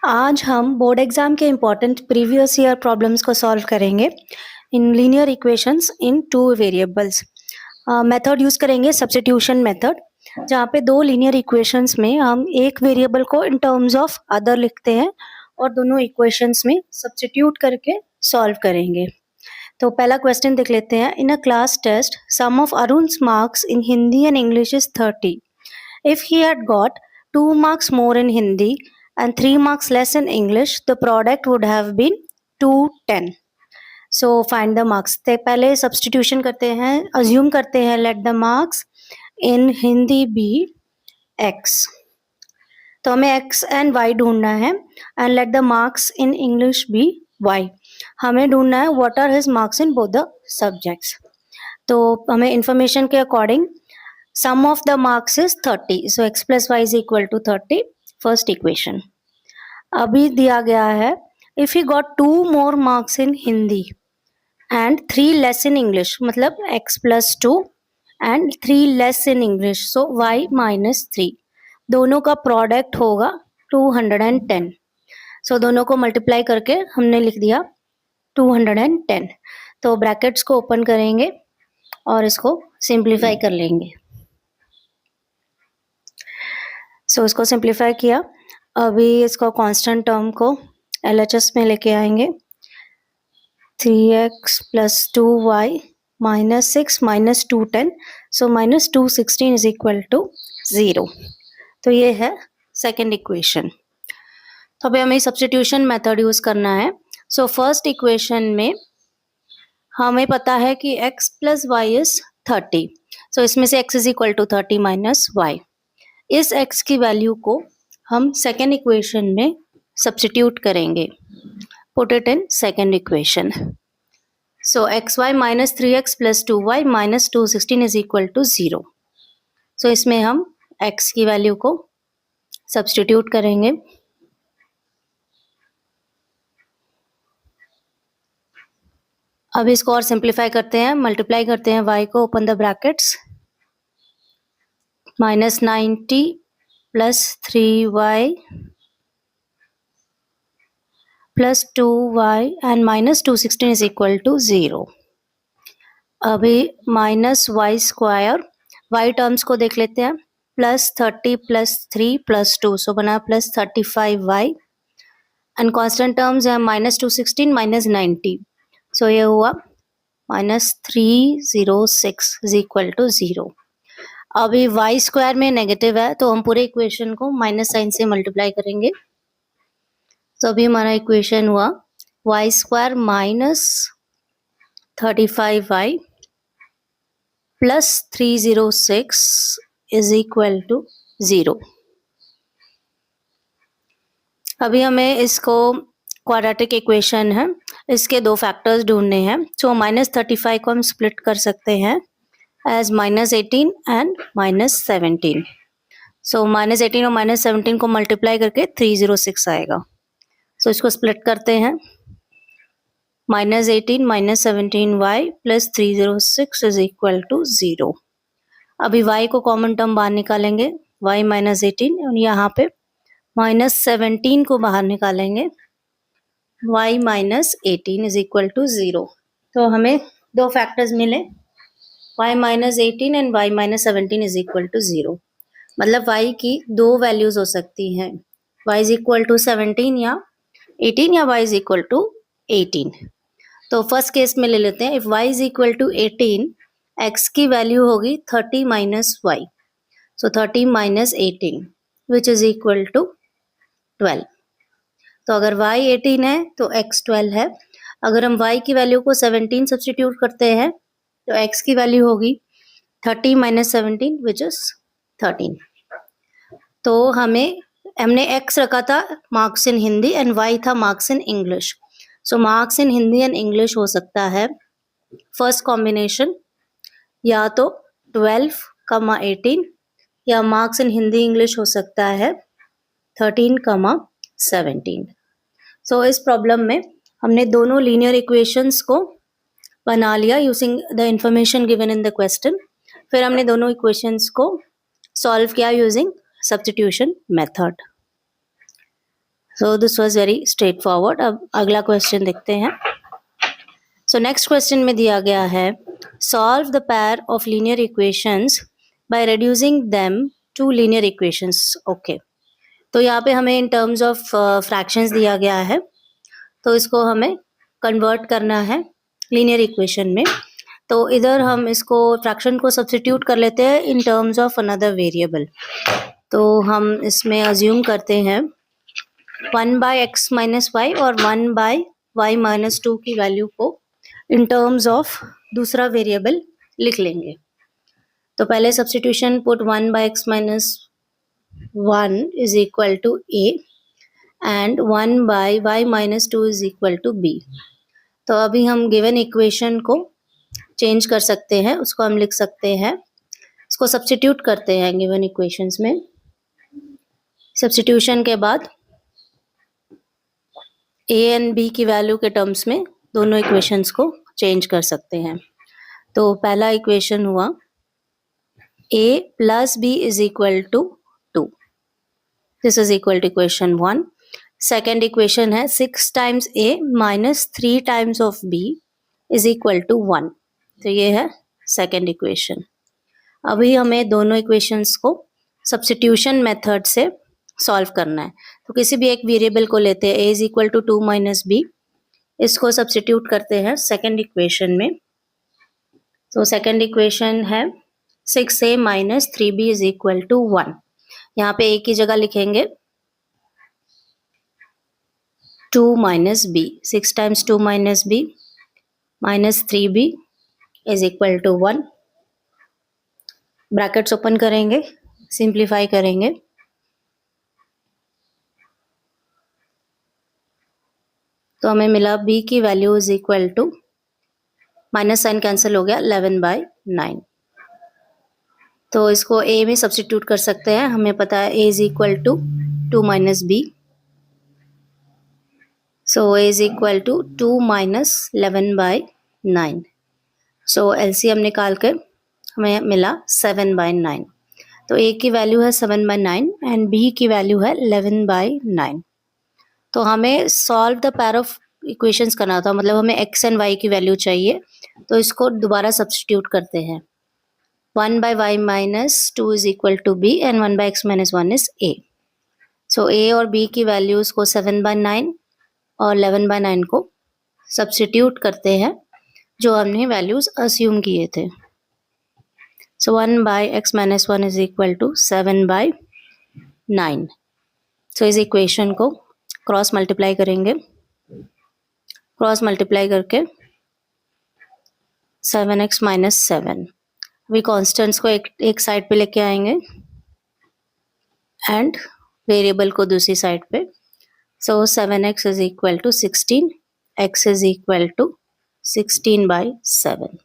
आज हम board exam के इम्पोर्टेंट प्रीवियस ईयर प्रॉब्लम्स को सॉल्व करेंगे in linear equations in two variables. Method use करेंगे सब्स्टिट्यूशन मेथड, जहाँ पे दो लीनियर इक्वेशंस में हम एक वेरिएबल को इन टर्म्स ऑफ अदर लिखते हैं और दोनों इक्वेशंस में सब्स्टिट्यूट करके सॉल्व करेंगे। तो पहला क्वेश्चन देख लेते हैं। In a class test sum of Arun's marks in Hindi and English is 30. If he had got 2 marks more in Hindi and 3 marks less in English, the product would have been 210. So find the marks. ते पहले substitution करते हैं, assume करते हैं let the marks in Hindi be x. तो हमें x and y ढूंढना है and let the marks in English be y. हमें ढूंढना है what are his marks in both the subjects. तो हमें information के according sum of the marks is 30. So x plus y is equal to 30. First equation. अभी दिया गया है if he got 2 more marks in Hindi and 3 less in English, मतलब x plus 2 and 3 less in English, so y minus 3. दोनों का product होगा 210. so दोनों को मल्टीप्लाई करके हमने लिख दिया 210. तो ब्रैकेट्स को ओपन करेंगे और इसको सिंप्लीफाई कर लेंगे। सो इसको सिंप्लीफाई किया। अभी इसको कांस्टेंट टर्म को LHS में लेके आएंगे। 3x plus 2y minus 6 minus 210, so minus 216 is equal to 0. तो ये है सेकेंड इक्वेशन। तो अभी हमें सब्स्टिट्यूशन मेथड यूज करना है। सो फर्स्ट इक्वेशन में हमें पता है कि x plus y is 30. सो इसमें से x is equal to 30 minus y. इस x की वैल्यू को हम सेकेंड इक्वेशन में सब्स्टिट्यूट करेंगे। Put it in second equation. So xy minus 3x plus 2y minus 216 is equal to 0. सो इसमें हम x की वैल्यू को सब्स्टिट्यूट करेंगे। अब इसको और सिंप्लीफाई करते हैं, मल्टीप्लाई करते हैं y को, open the brackets, minus 90 plus 3y plus 2y and minus 216 is equal to 0. अभी minus y square, y terms को देख लेते हैं, plus 30 plus 3 plus 2, so बना plus 35y and constant terms है minus 216 minus 90, so ये हुआ minus 306 is equal to 0. अभी y स्क्वायर में नेगेटिव है तो हम पूरे इक्वेशन को माइनस साइन से मल्टीप्लाई करेंगे। तो अभी हमारा इक्वेशन हुआ y square minus 35y plus 306 is equal to 0। अभी हमें इसको क्वाड्रेटिक इक्वेशन है, इसके दो फैक्टर्स ढूंढने हैं। तो माइनस 35 को हम स्प्लिट कर सकते हैं as minus 18 and minus 17. So minus 18 और minus 17 को मल्टीप्लाई करके 306 आएगा। So इसको स्प्लिट करते हैं। minus 18 minus 17y plus 306 is equal to 0. अभी y को कॉमन टर्म बाहर निकालेंगे, y minus 18 और यहाँ पे minus 17 को बाहर निकालेंगे, y minus 18 is equal to 0. तो हमें दो फैक्टर्स मिले, y minus 18 and y minus 17 is equal to 0. मतलब y की दो वैल्यूज हो सकती हैं, y is equal to 17 या 18 या y is equal to 18. तो फर्स्ट केस में ले लेते हैं। if y is equal to 18, x की वैल्यू होगी 30 minus y, so 30 minus 18 which is equal to 12. तो अगर y 18 है तो x 12 है। अगर हम y की वैल्यू को 17 सब्स्टिट्यूट करते हैं तो x की वैल्यू होगी 30 minus 17 which is 13. तो हमने x रखा था marks in Hindi and y था marks in English. So marks in Hindi and English हो सकता है फर्स्ट कॉम्बिनेशन या तो 12, 18 या मार्क्स इन हिंदी इंग्लिश हो सकता है 13, 17. सो इस प्रॉब्लम में हमने दोनों लीनियर इक्वेशंस को बना लिया using the information given in the question. फिर हमने दोनों इक्वेशंस को सॉल्व किया using substitution method. So this was very straight forward. अब अगला क्वेश्चन देखते हैं। सो नेक्स्ट क्वेश्चन में दिया गया है solve the pair of linear equations by reducing them to linear equations. Okay, तो यहाँ पे हमें इन टर्म्स ऑफ फ्रैक्शंस दिया गया है, तो इसको हमें कन्वर्ट करना है लीनियर इक्वेशन में। तो इधर हम इसको फ्रैक्शन को सब्स्टिट्यूट कर लेते हैं इन टर्म्स ऑफ अनदर वेरिएबल। तो हम इसमें अज्यूम करते हैं 1/x माइनस वाई और 1/y माइनस 2 की वैल्यू को इन टर्म्स ऑफ दूसरा वेरिएबल लिख लेंगे। तो पहले substitution put 1/x minus 1 is equal to a and 1/y minus 2 is equal to b। तो अभी हम गिवन इक्वेशन को चेंज कर सकते हैं, उसको हम लिख सकते हैं, इसको सब्स्टिट्यूट करते हैं गिवन इक्वेशंस में। सब्स्टिट्यूशन के बाद a एंड b की वैल्यू के टर्म्स में दोनों इक्वेशंस को चेंज कर सकते हैं। तो पहला इक्वेशन हुआ a plus b is equal to 2, this is equal to equation 1। Second equation है 6 times a minus 3 times of b is equal to 1, तो ये है सेकेंड इक्वेशन। अभी हमें दोनों इक्वेशंस को सब्स्टिट्यूशन मेथड से सॉल्व करना है। तो किसी भी एक वेरिएबल को लेते हैं, a is equal to 2 minus b, इसको सब्स्टिट्यूट करते हैं सेकेंड इक्वेशन में। तो सेकेंड इक्वेशन है 6a minus 3b is equal to 1। यहाँ पे a की जगह लिखेंगे 2 minus b, 6 times 2 minus b minus 3b is equal to 1। Brackets open करेंगे, सिंप्लीफाई करेंगे, तो हमें मिला b की value is equal to, minus sign cancel हो गया, 11/9। तो इसको a में सब्स्टिट्यूट कर सकते हैं, हमें पता है a is equal to 2 minus b, so a is equal to 2 minus 11/9। So LCM निकाल कर हमें मिला 7/9। तो a की वैल्यू है 7/9 एंड b की वैल्यू है 11/9। तो हमें solve the pair of equations करना था, मतलब हमें x एंड y की वैल्यू चाहिए, तो इसको दोबारा सब्स्टिट्यूट करते हैं। 1/y minus 2 is equal to b and 1/x minus 1 is a। So a और b की वैल्यूज को 7/9 और 11/9 को सब्स्टिट्यूट करते हैं जो हमने वैल्यूज अस्यूम किए थे। So 1/x minus 1 is equal to 7/9। So इस इक्वेशन को क्रॉस मल्टीप्लाई करेंगे, क्रॉस मल्टीप्लाई करके 7x माइनस 7, अभी कॉन्स्टेंट्स को एक साइड पे लेके आएंगे एंड वेरिएबल को दूसरी साइड पे। So 7x is equal to 16, x is equal to 16/7।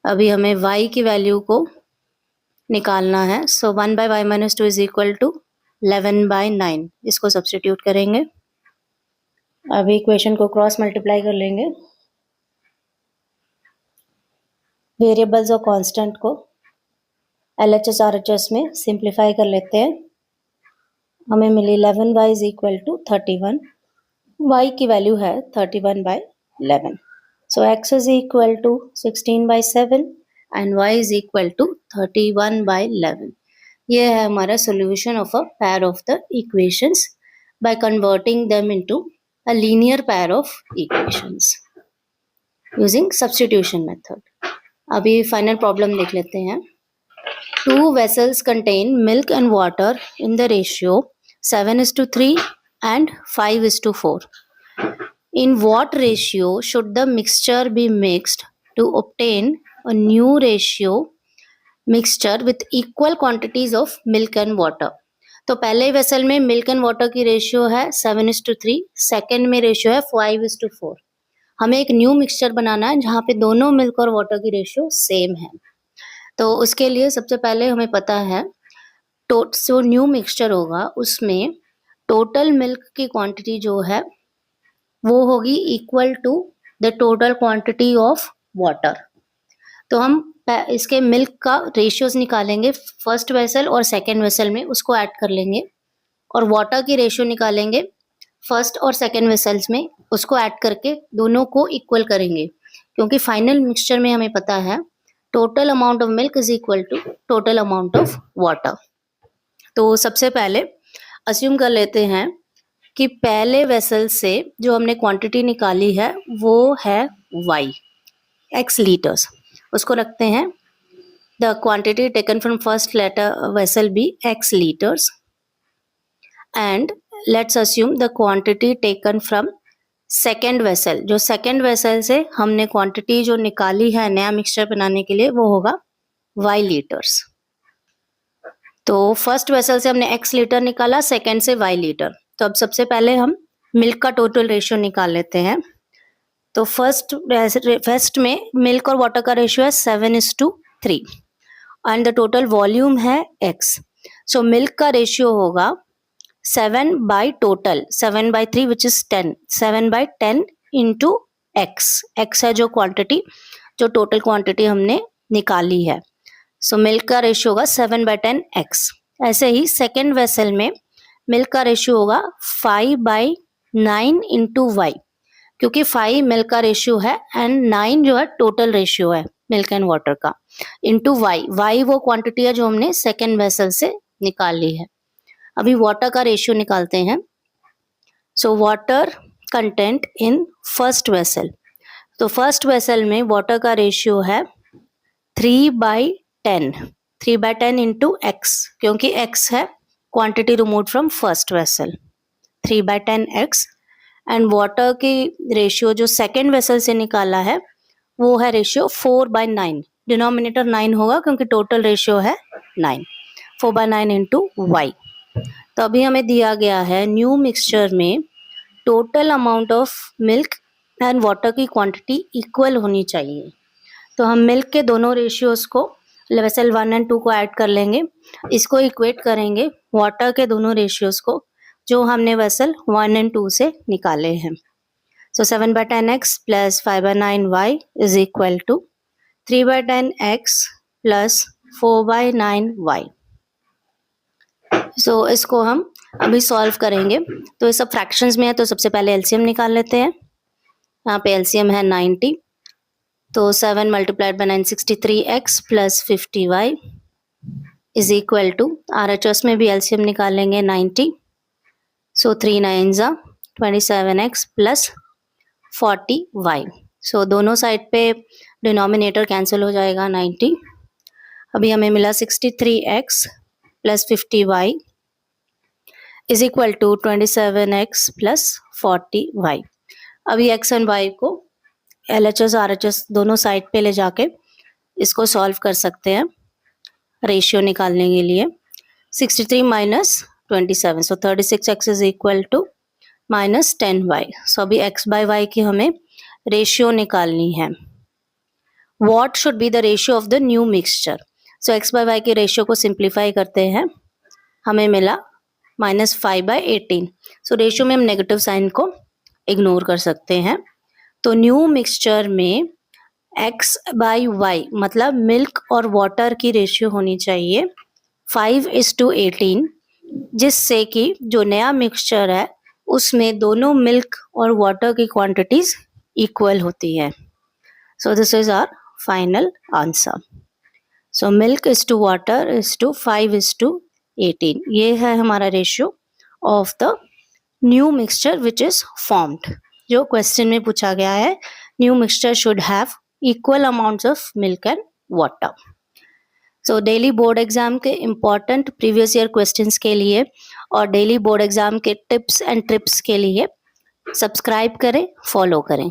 अभी हमें y की वैल्यू को निकालना है। So 1/y minus 2 is equal to 11/9, इसको सब्स्टिट्यूट करेंगे। अभी इक्वेशन को क्रॉस मल्टीप्लाई कर लेंगे, वेरिएबल्स और कांस्टेंट को LHS RHS में सिंप्लीफाई कर लेते हैं। हमें मिली 11y is equal to 31, y की वैल्यू है 31/11। So x is equal to 16/7 and y is equal to 31/11। ये है हमारा solution of a pair of the equations by converting them into a linear pair of equations using substitution method. अभी final problem देख लेते हैं। Two vessels contain milk and water in the ratio 7:3 and 5:4. In what ratio should the mixture be mixed to obtain a new ratio mixture with equal quantities of milk and water? तो पहले vessel में milk and water की ratio है 7:3, second में ratio है 5:4। हमें एक new mixture बनाना है जहाँ पे दोनों मिल्क और वाटर की रेशियो सेम है। तो उसके लिए सबसे पहले हमें पता है जो न्यू मिक्सचर होगा उसमें टोटल मिल्क की क्वांटिटी जो है वो होगी equal to the total quantity of water. तो हम इसके मिल्क का रेशियोज निकालेंगे फर्स्ट वेसल और सेकेंड वेसल में, उसको ऐड कर लेंगे और वाटर की रेशियो निकालेंगे फर्स्ट और सेकेंड वेसल्स में, उसको ऐड करके दोनों को इक्वल करेंगे, क्योंकि फाइनल मिक्सचर में हमें पता है total amount of milk is equal to total amount of water. तो सबसे पहले अस्यूम कर लेते हैं कि पहले वेसल से जो हमने क्वांटिटी निकाली है वो है y x लीटर्स, उसको रखते हैं the quantity taken from first litre vessel be x litres and let's assume the quantity taken from second vessel, जो सेकेंड वेसल से हमने क्वांटिटी जो निकाली है नया मिक्सचर बनाने के लिए वो होगा y लीटर्स। तो फर्स्ट वेसल से हमने x लीटर निकाला, सेकेंड से y लीटर। तो अब सबसे पहले हम मिल्क का टोटल रेशियो निकाल लेते हैं। तो फर्स्ट में मिल्क और वाटर का रेशियो है 7:3 एंड द टोटल वॉल्यूम है x। सो मिल्क का रेशियो होगा 7 by total 7/3 which is 10, 7/10 into x है जो क्वांटिटी, जो टोटल क्वांटिटी हमने निकाली है। सो मिल्क का रेशियो होगा 7/10 x। ऐसे ही सेकेंड वेसल में मिल्क का रेशियो होगा 5/9 इंटू y, क्योंकि 5 मिल्क का रेशियो है एंड 9 जो है टोटल रेशियो है मिल्क एंड वाटर का, इंटू y वो क्वांटिटी है जो हमने सेकेंड वेसल से निकाली है। अभी वाटर का रेशियो निकालते हैं। So water content in first vessel, तो फर्स्ट वेसल में वाटर का रेशियो है 3/10, 3/10 इंटू x, क्योंकि x है quantity remove from first vessel, 3/10 x। And water की रेशियो जो सेकेंड वेसल से निकाला है वो है रेशियो 4/9, डिनोमिनेटर 9 होगा क्योंकि टोटल रेशियो है 9, 4/9 इंटू y। तो अभी हमें दिया गया है न्यू मिक्सचर में total amount of milk and water की क्वांटिटी इक्वल होनी चाहिए। तो हम मिल्क के दोनों रेशियोज को वेसल 1 एंड 2 को ऐड कर लेंगे, इसको इक्वेट करेंगे वाटर के दोनों रेशियोज को जो हमने वेसल 1 एंड 2 से निकाले हैं। So 7/10 x plus 5/9 y is equal to 3/10 x plus 4/9 y। So इसको हम अभी सॉल्व करेंगे। तो ये सब फ्रैक्शंस में है, तो सबसे पहले एलसीएम निकाल लेते हैं। यहाँ पे एलसीएम है 90, तो 7 multiplied by 9 63x plus 50y is equal to, RHS में भी एलसीएम निकालेंगे 90, सो 3 9 27x प्लस 40y। सो दोनों साइड पे डिनोमिनेटर कैंसिल हो जाएगा 90। अभी हमें मिला 63x plus 50y is equal to 27x plus 40y। अभी x एंड y को LHS RHS दोनों साइड पे ले जाके इसको सॉल्व कर सकते हैं रेशियो निकालने के लिए। 63 minus 27, so 36x is equal to minus 10y। So अभी x बाय y की हमें रेशियो निकालनी है। What should be the ratio of the new mixture? So x by y की रेशियो को सिंप्लीफाई करते हैं, हमें मिला -5/18। सो रेशियो में हम नेगेटिव साइन को इग्नोर कर सकते हैं। तो न्यू मिक्सचर में x बाय y मतलब मिल्क और वाटर की रेशियो होनी चाहिए 5:18, जिससे कि जो नया मिक्सचर है उसमें दोनों मिल्क और वाटर की क्वांटिटीज इक्वल होती है। So this is our final answer. So milk is to water is to 5:18, ये है हमारा ratio of the new mixture which is formed. जो क्वेश्चन में पूछा गया है, new mixture should have equal amounts of milk and water. So daily board exam के important previous year questions के लिए और डेली बोर्ड एग्जाम के टिप्स एंड ट्रिप्स के लिए सब्सक्राइब करें, फॉलो करें।